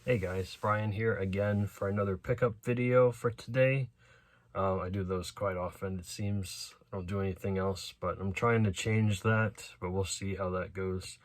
Hey guys, Brian here again for another pickup video for today. I do those quite often, it seems. I don't do anything else, but I'm trying to change that, but we'll see how that goes.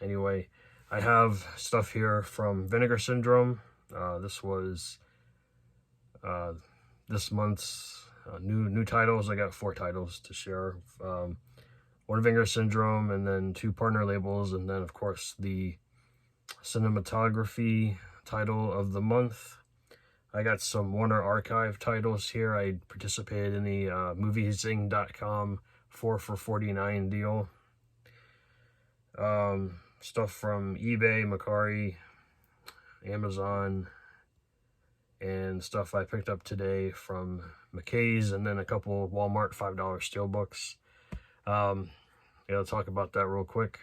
Anyway, I have stuff here from Vinegar Syndrome. This was this month's new titles. I got 4 titles to share. One Vinegar Syndrome, and then 2 partner labels, and then of course the cinematography title of the month. I got some Warner Archive titles here. I participated in the moviezing.com 4 for $49 deal. Stuff from eBay, Macari, Amazon, and stuff I picked up today from McKay's, and then a couple Walmart $5 Steelbooks. I'll talk about that real quick.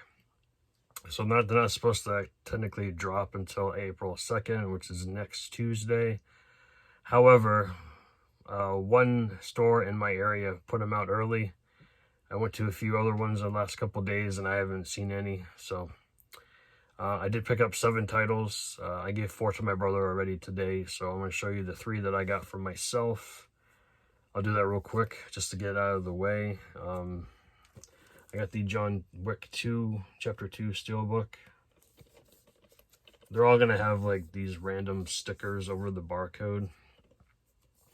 So they're not supposed to technically drop until April 2nd, which is next Tuesday. However, one store in my area put them out early. I went to a few other ones the last couple days and I haven't seen any. So I did pick up 7 titles. I gave 4 to my brother already today. So I'm going to show you the 3 that I got for myself. I'll do that real quick just to get out of the way. I got the John Wick 2, Chapter 2 Steelbook. They're all going to have like these random stickers over the barcode,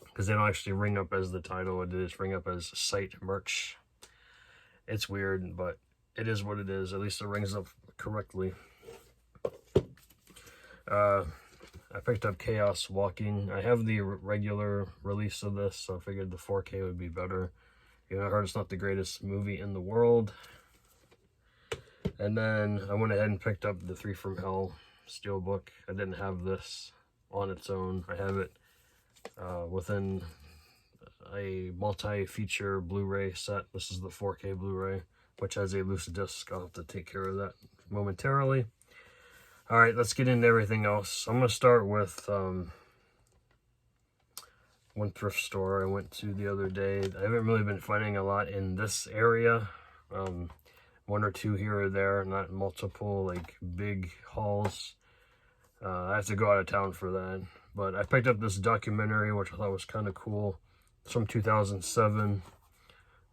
because they don't actually ring up as the title. It just ring up as site merch. It's weird, but it is what it is. At least it rings up correctly. I picked up Chaos Walking. I have the regular release of this, so I figured the 4K would be better. You know, I heard it's not the greatest movie in the world. And then I went ahead and picked up the 3 from Hell Steelbook. I didn't have this on its own. I have it within a multi-feature Blu-ray set. This is the 4K Blu-ray, which has a loose disc. I'll have to take care of that momentarily. All right, let's get into everything else. I'm going to start with one thrift store I went to the other day. I haven't really been finding a lot in this area. 1 or 2 here or there, not multiple like big hauls. I have to go out of town for that. But I picked up this documentary, which I thought was kind of cool. It's from 2007.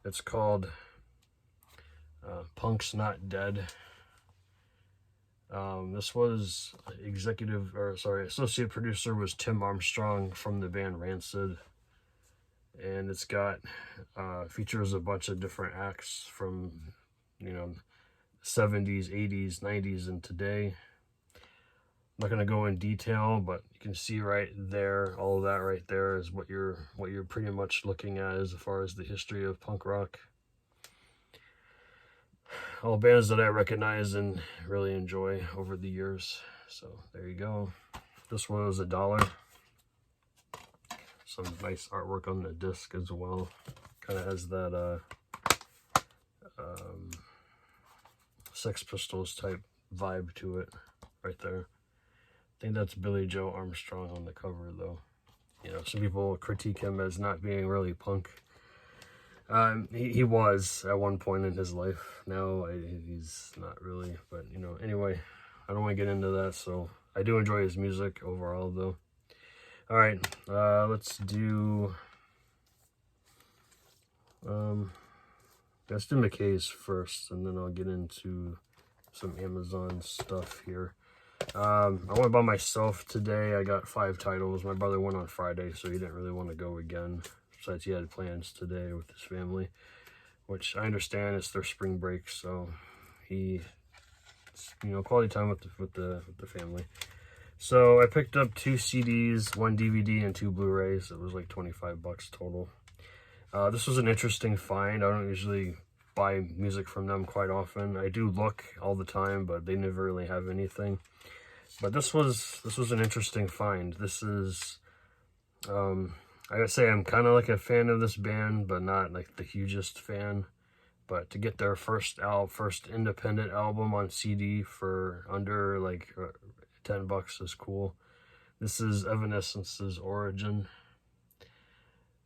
It's called Punk's Not Dead. This was associate producer was Tim Armstrong from the band Rancid. And it's got, features a bunch of different acts from, 70s, 80s, 90s, and today. I'm not going to go in detail, but you can see right there, all of that right there is what you're pretty much looking at as far as the history of punk rock. All bands that I recognize and really enjoy over the years. So there you go. This one was $1. Some nice artwork on the disc as well. Kind of has that Sex Pistols type vibe to it right there. I think that's Billy Joe Armstrong on the cover, though. You know, some people critique him as not being really punk. He was at one point in his life. Now he's not really, but anyway, I don't want to get into that. So I do enjoy his music overall, though. All right, let's do McKay's first, and then I'll get into some Amazon stuff here. I went by myself today. I got 5 titles. My brother went on Friday, so he didn't really want to go again. Besides, he had plans today with his family, which I understand. It's their spring break, so quality time with the family. So I picked up 2 CDs, 1 DVD, and 2 Blu-rays. It was like 25 bucks total. This was an interesting find. I don't usually buy music from them quite often. I do look all the time, but they never really have anything. But this was an interesting find. This is, I gotta say, I'm kind of like a fan of this band, but not like the hugest fan. But to get their first independent album on CD for under like 10 bucks is cool. This is Evanescence's Origin.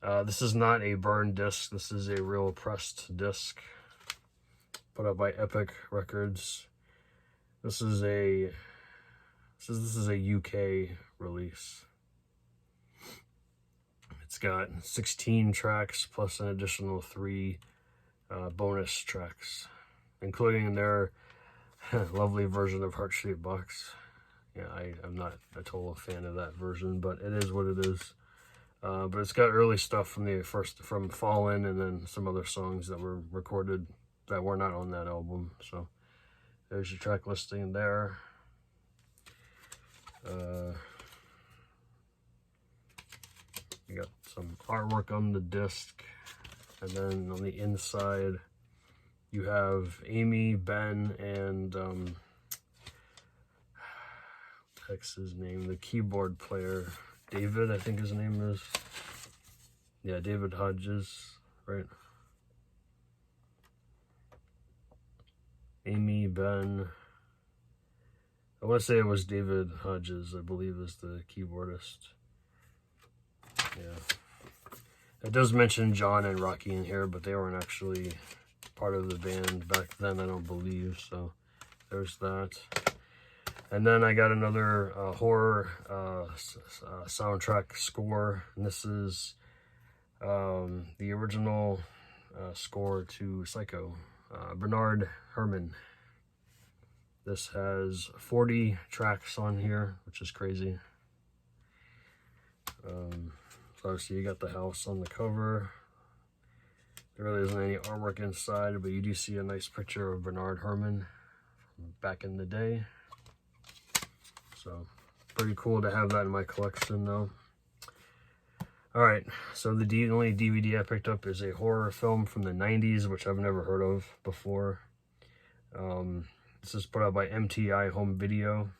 This is not a burned disc. This is a real pressed disc put up by Epic Records. This is a Says this is a UK release. It's got 16 tracks plus an additional 3 bonus tracks, including their lovely version of Heart Shaped Box. Yeah, I'm not a total fan of that version, but it is what it is. But it's got early stuff from Fallen, and then some other songs that were recorded that were not on that album. So there's your track listing there. You got some artwork on the disc, and then on the inside you have Amy, Ben, and what's his name? The keyboard player, David, I think his name is. Yeah, David Hodges, right? Amy, Ben. I want to say it was David Hodges, I believe, is the keyboardist. Yeah. It does mention John and Rocky in here, but they weren't actually part of the band back then, I don't believe. So there's that. And then I got another horror soundtrack score. And this is the original score to Psycho, Bernard Herrmann. This has 40 tracks on here, which is crazy. So obviously you got the house on the cover. There really isn't any artwork inside, but you do see a nice picture of Bernard Herrmann from back in the day. So pretty cool to have that in my collection though. Alright, so the only DVD I picked up is a horror film from the 90s, which I've never heard of before. This is put out by MTI Home Video.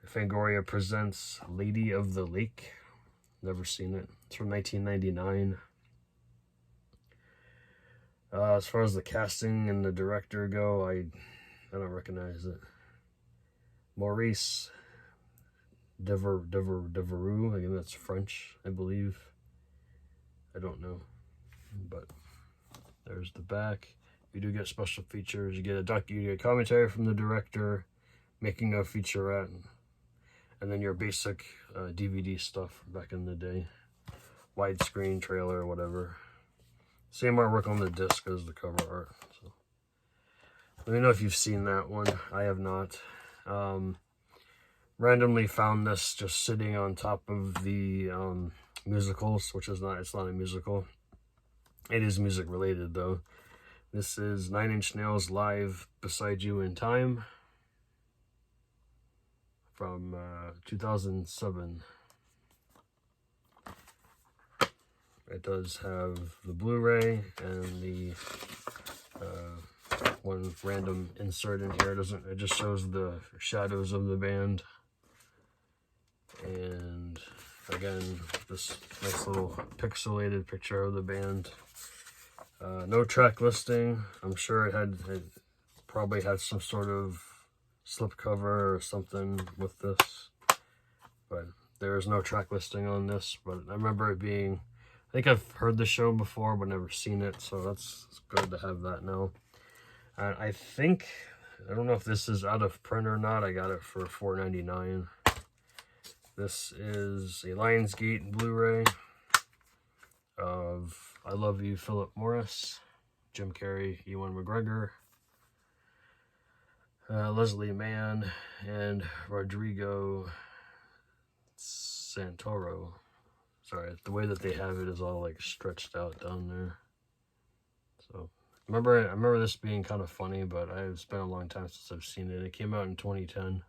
Fangoria presents Lady of the Lake. Never seen it. It's from 1999. As far as the casting and the director go, I don't recognize it. Maurice Devereaux, again, that's French, I believe. I don't know, but there's the back. You do get special features. You get you get commentary from the director, making a featurette, and then your basic DVD stuff back in the day, widescreen trailer, whatever. Same artwork on the disc as the cover art. So let me know if you've seen that one. I have not. Randomly found this just sitting on top of the musicals, which is not. It's not a musical. It is music related though. This is 9 Inch Nails Live Beside You in Time from 2007. It does have the Blu-ray and the one random insert in here. It just shows the shadows of the band. And again, this nice little pixelated picture of the band. No track listing. I'm sure it probably had some sort of slipcover or something with this, but there is no track listing on this. But I remember it being, I think I've heard the show before but never seen it, so it's good to have that now. And I think, I don't know if this is out of print or not. I got it for $4.99. This is a Lionsgate Blu-ray of I Love You, Philip Morris, Jim Carrey, Ewan McGregor, Leslie Mann, and Rodrigo Santoro. Sorry, the way that they have it is all like stretched out down there. So I remember this being kind of funny, but it's been a long time since I've seen it. It came out in 2010.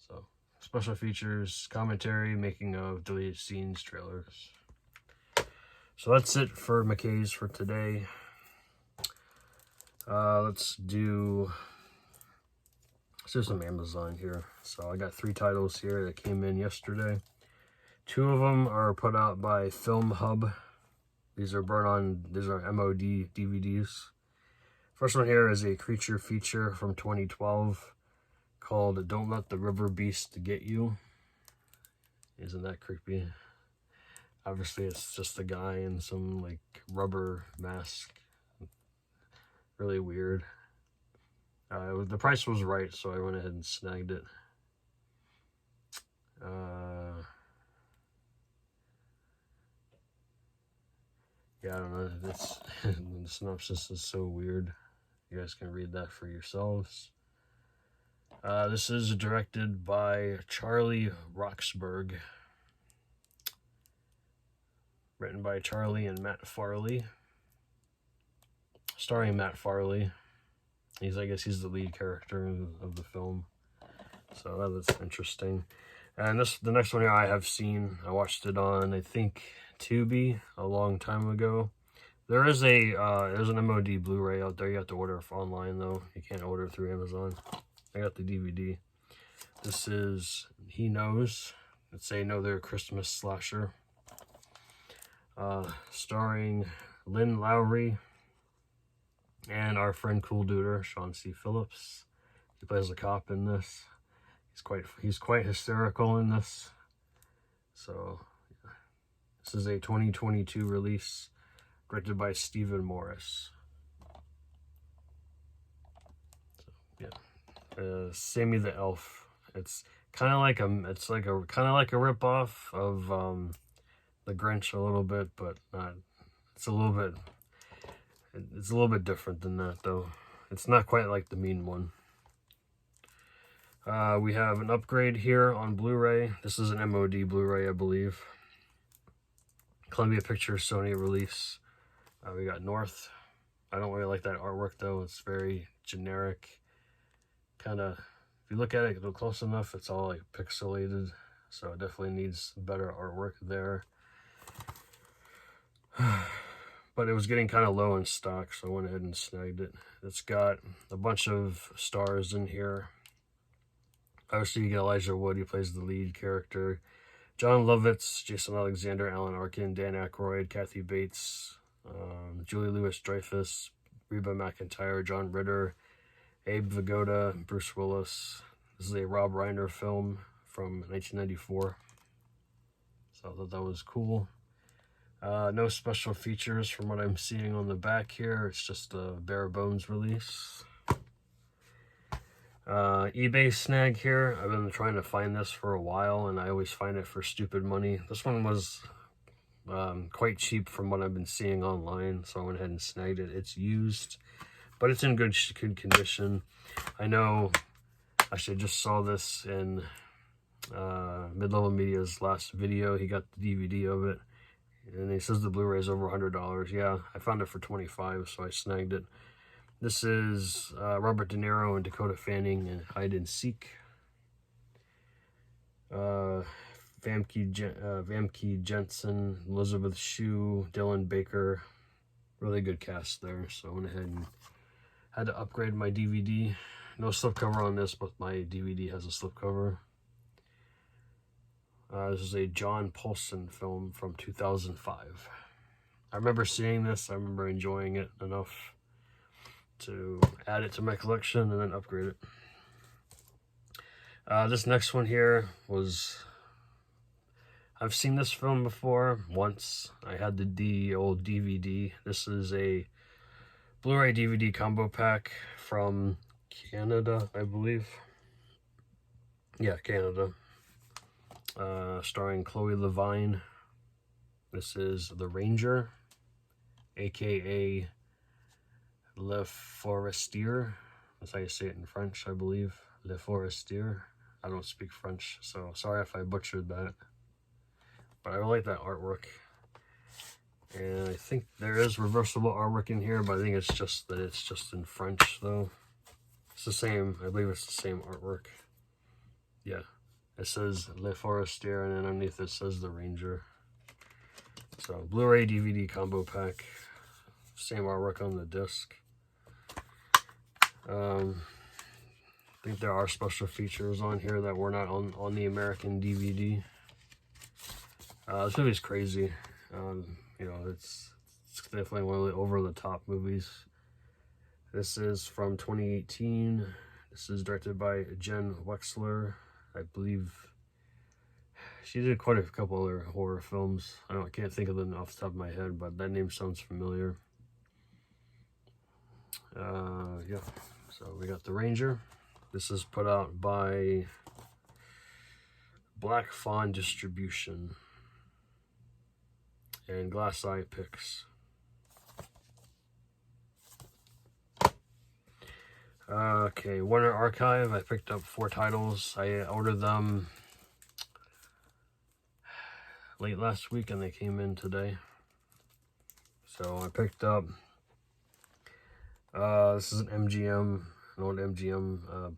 So special features, commentary, making of, deleted scenes, trailers. So that's it for McKay's for today. Let's do some Amazon here. So I got 3 titles here that came in yesterday. 2 of them are put out by Film Hub. These are MOD DVDs. First one here is a creature feature from 2012 called Don't Let the River Beast Get You. Isn't that creepy? Obviously, it's just a guy in some like rubber mask. Really weird. The price was right, so I went ahead and snagged it. Yeah, I don't know. That's the synopsis is so weird. You guys can read that for yourselves. This is directed by Charlie Roxburgh. Written by Charlie and Matt Farley. Starring Matt Farley. I guess he's the lead character of the film. So that's interesting. And the next one here I have seen. I watched it on, I think, Tubi a long time ago. There's an MOD Blu-ray out there. You have to order online though. You can't order through Amazon. I got the DVD. This is He Knows. It's another Christmas slasher. Starring Lynn Lowry and our friend Cool Duder, Sean C. Phillips. He plays a cop in this. He's quite hysterical in this. So yeah. This is a 2022 release, directed by Stephen Morris. So yeah, Sammy the Elf. It's kind of like a ripoff of the Grinch a little bit, but not. It's a little bit different than that though. It's not quite like the mean one. We have an upgrade here on Blu-ray. This is an MOD Blu-ray, I believe. Columbia Pictures Sony release. We got North. I don't really like that artwork though. It's very generic. Kind of, if you look at it close enough, it's all like pixelated. So it definitely needs better artwork there. But it was getting kind of low in stock, so I went ahead and snagged it. It's got a bunch of stars in here. Obviously, you get Elijah Wood, he plays the lead character. John Lovitz, Jason Alexander, Alan Arkin, Dan Aykroyd, Kathy Bates, Julie Louis-Dreyfus, Reba McEntire, John Ritter, Abe Vigoda, Bruce Willis. This is a Rob Reiner film from 1994. So I thought that was cool. No special features from what I'm seeing on the back here. It's just a bare bones release. eBay snag here. I've been trying to find this for a while, and I always find it for stupid money. This one was quite cheap from what I've been seeing online, so I went ahead and snagged it. It's used, but it's in good condition. I know, actually, I just saw this in Mid-Level Media's last video. He got the DVD of it, and he says the Blu-ray is over $100. Yeah, I found it for $25, so I snagged it. This is Robert De Niro and Dakota Fanning in Hide and Seek. Famke Jensen, Elizabeth Shue, Dylan Baker. Really good cast there. So I went ahead and had to upgrade my DVD. No slipcover on this, but my DVD has a slipcover. This is a John Paulson film from 2005. I remember seeing this. I remember enjoying it enough to add it to my collection and then upgrade it. This next one here was, I've seen this film before once. I had the old DVD. This is a Blu-ray DVD combo pack from Canada, I believe. Yeah, Canada. Starring Chloe Levine. This is The Ranger, aka Le Forestier. That's how you say it in French, I believe. Le Forestier. I don't speak French, so sorry if I butchered that. But I really like that artwork. And I think there is reversible artwork in here, but I think it's just that it's just in French, though. It's the same, I believe it's the same artwork. Yeah. It says Le Forestier, and then underneath it says The Ranger. So, Blu-ray DVD combo pack. Same artwork on the disc. I think there are special features on here that were not on the American DVD. This movie's crazy. You know, it's definitely one of the over-the-top movies. This is from 2018. This is directed by Jen Wexler. I believe she did quite a couple other horror films. I can't think of them off the top of my head, but that name sounds familiar. Yeah, so we got The Ranger. This is put out by Black Fawn Distribution and Glass Eye Picks. Okay, Warner Archive. I picked up 4 titles. I ordered them late last week and they came in today. So I picked up, this is an MGM, an old MGM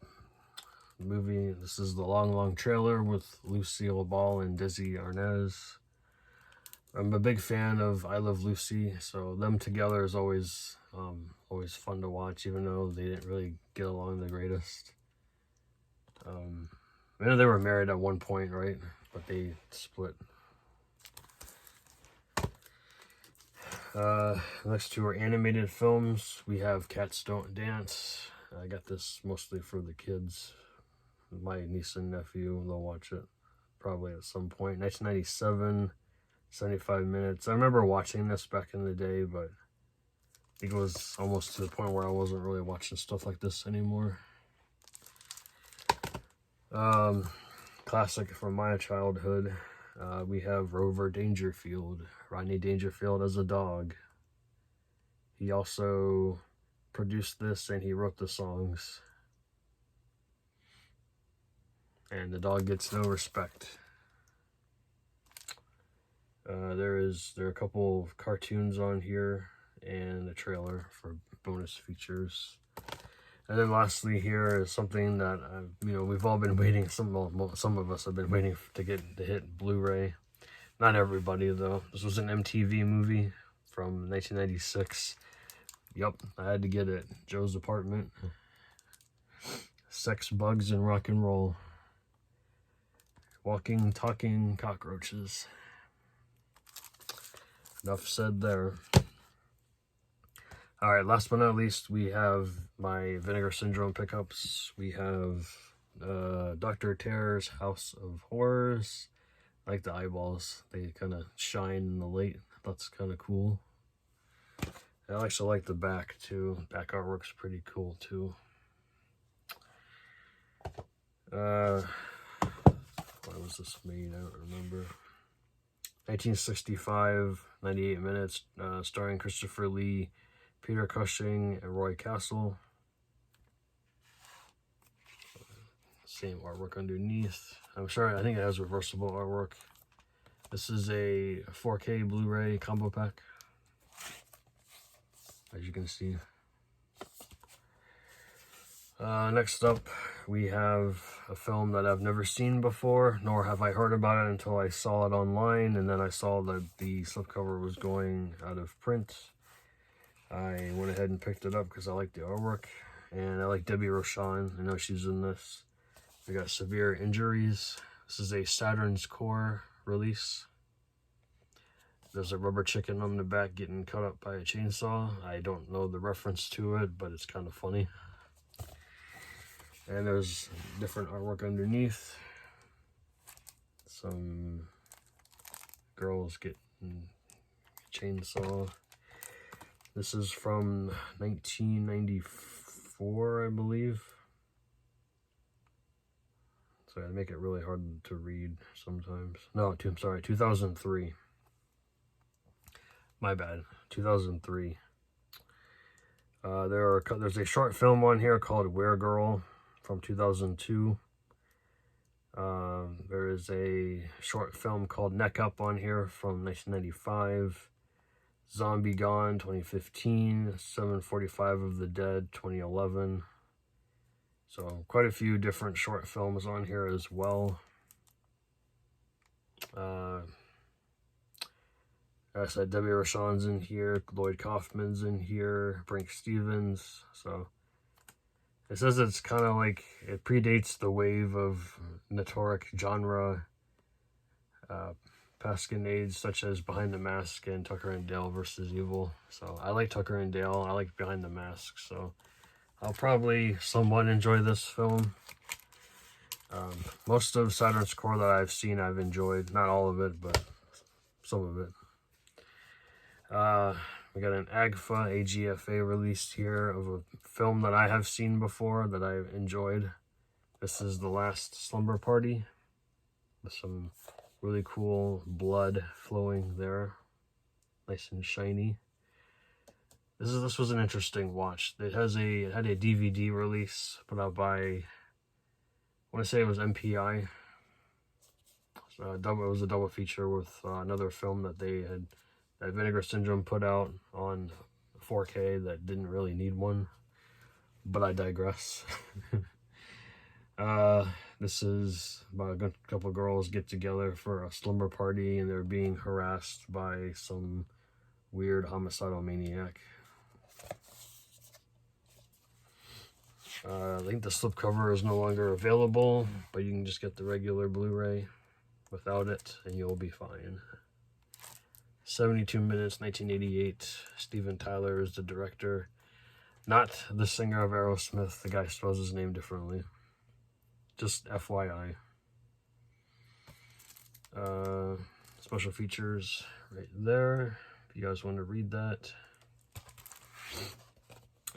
movie. This is the Long Trailer with Lucille Ball and Desi Arnaz. I'm a big fan of I Love Lucy, so them together is always fun to watch, even though they didn't really get along the greatest. I know they were married at one point, right? But they split. Next 2 are animated films. We have Cats Don't Dance. I got this mostly for the kids. My niece and nephew, they'll watch it probably at some point. 1997, 75 minutes. I remember watching this back in the day, but I think it was almost to the point where I wasn't really watching stuff like this anymore. Classic from my childhood. We have Rover Dangerfield. Rodney Dangerfield as a dog. He also produced this and he wrote the songs. And the dog gets no respect. There are a couple of cartoons on here and a trailer for bonus features. And then lastly here is something that we've all been waiting. Some of us have been waiting to hit Blu-ray. Not everybody though. This was an MTV movie from 1996. Yup, I had to get it. Joe's Apartment. Sex, Bugs, and Rock and Roll. Walking, talking cockroaches. Enough said there. Alright, last but not least, we have my Vinegar Syndrome pickups. We have Dr. Terror's House of Horrors. I like the eyeballs. They kind of shine in the light. That's kind of cool. I actually like the back too. Back artwork's pretty cool too. Why was this made? I don't remember. 1965, 98 minutes, starring Christopher Lee, Peter Cushing, and Roy Castle. Same artwork underneath. I think it has reversible artwork. This is a 4K Blu-ray combo pack, as you can see. Next up, we have a film that I've never seen before, nor have I heard about it until I saw it online, and then I saw that the slipcover was going out of print. I went ahead and picked it up because I like the artwork, and I like Debbie Rochon. I know she's in this. We got Severe Injuries. This is a Saturn's Core release. There's a rubber chicken on the back getting cut up by a chainsaw. I don't know the reference to it, but it's kind of funny. And there's different artwork underneath. Some girls getting chainsaw. This is from 1994, I believe. So I make it really hard to read sometimes. No, I'm sorry, 2003. My bad, 2003. There's a short film on here called Weregirl from 2002. There is a short film called Neck Up on here from 1995. Zombie Gone 2015. 745 of the Dead 2011. So quite a few different short films on here as well. I said Debbie Rochon's in here, Lloyd Kaufman's in here, Brink Stevens. So it says it's kind of like it predates the wave of notoric genre pasquinades such as Behind the Mask and Tucker and Dale versus Evil. So I like Tucker and Dale. I like Behind the Mask. So I'll probably somewhat enjoy this film. Most of Saturn's Core that I've seen, I've enjoyed. Not all of it, but some of it. We got an AGFA released here of a film that I have seen before that I enjoyed. This is The Last Slumber Party. with some really cool blood flowing there, nice and shiny. This was an interesting watch. It had a DVD release put out by, I want to say it was MPI. So it was a double feature with another film that that Vinegar Syndrome put out on 4K that didn't really need one, but I digress. This is about a couple of girls get together for a slumber party, and they're being harassed by some weird homicidal maniac. I think the slipcover is no longer available, but you can just get the regular Blu-ray without it, and you'll be fine. 72 minutes, 1988. Steven Tyler is the director. Not the singer of Aerosmith. The guy spells his name differently. Just FYI. Special features right there, if you guys want to read that.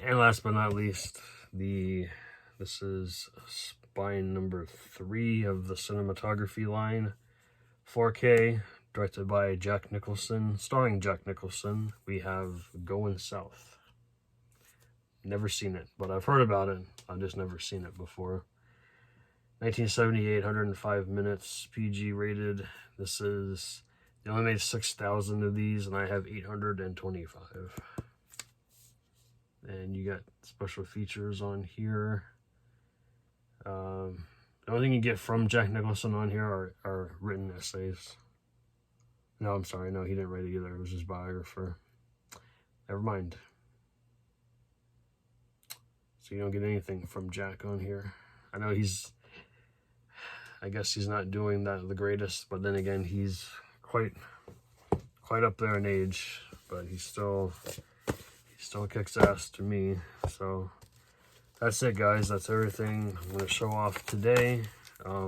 And last but not least, this is spine number 3 of the cinematography line, 4K, directed by Jack Nicholson, starring Jack Nicholson. We have Going South. Never seen it, but I've heard about it. I've just never seen it before. 1978, 105 minutes, PG rated. They only made 6,000 of these, and I have 825. And you got special features on here. The only thing you get from Jack Nicholson on here are written essays. No, I'm sorry. No, he didn't write it either. It was his biographer. Never mind. So you don't get anything from Jack on here. I know I guess he's not doing that the greatest, but then again, he's quite up there in age, but he still kicks ass to me. So that's it, guys. That's everything I'm going to show off today. I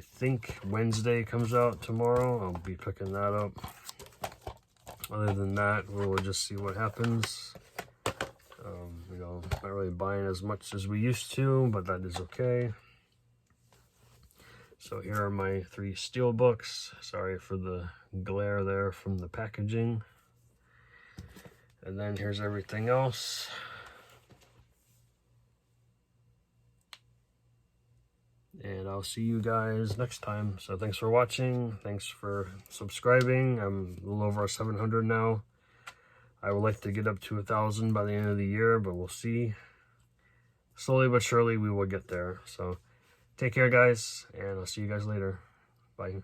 think Wednesday comes out tomorrow. I'll be picking that up. Other than that, we'll just see what happens. You know, not really buying as much as we used to, but that is okay. So here are my 3 Steelbooks. Sorry for the glare there from the packaging. And then here's everything else. And I'll see you guys next time. So thanks for watching. Thanks for subscribing. I'm a little over 700 now. I would like to get up to 1,000 by the end of the year, but we'll see. Slowly but surely we will get there. So take care, guys, and I'll see you guys later. Bye.